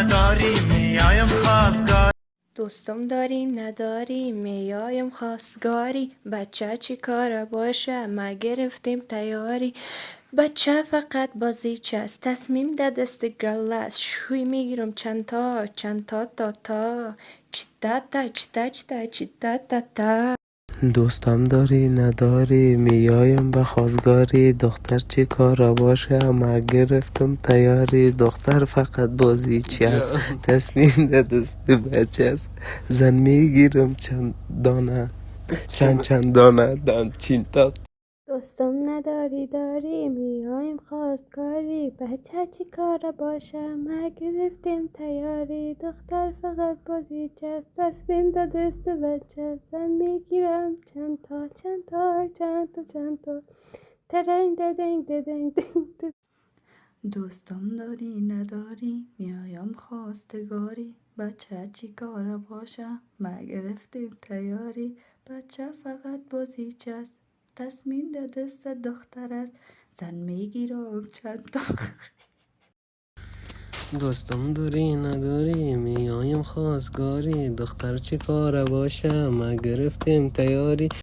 نداری میایم خواستگاری. دوستم داری نداری میایم خواستگاری. بچه چی کاره باشه ما گرفتیم تیاری. بچه فقط بازیچه است تصمیم ده دست گرل است. شوی میگیرم چند تا تا تا چی تا تا چی تا چی تا چی تا تا تا. دوستم داری نداری میایم به خواستگاری. دختر چی کار باشه ما گرفتم تیاری. دختر فقط بازیچی است تصمیم ده دست بچه است. زن میگیرم چند دانه چند دانه چین تا. دوستم نداری داری میایم خواستگاری. بچه چی کاره باشه ما گرفتیم تیاری. دختر فقط بازیچه است تصمیم ده دست بچه. زن میگیرم چند تا ترنگ ددنگ ددنگ ددنگ. دوستم داری نداری میایم خواستگاری. بچه چی کاره باشه ما گرفتیم تیاری. بچه فقط بازیچه است تصمیم ده دست دختر است. زن میگیرم چند تا. دوستم داری نداری میایم خواستگاری. دختر چی کار باشه ما گرفتیم تیاری.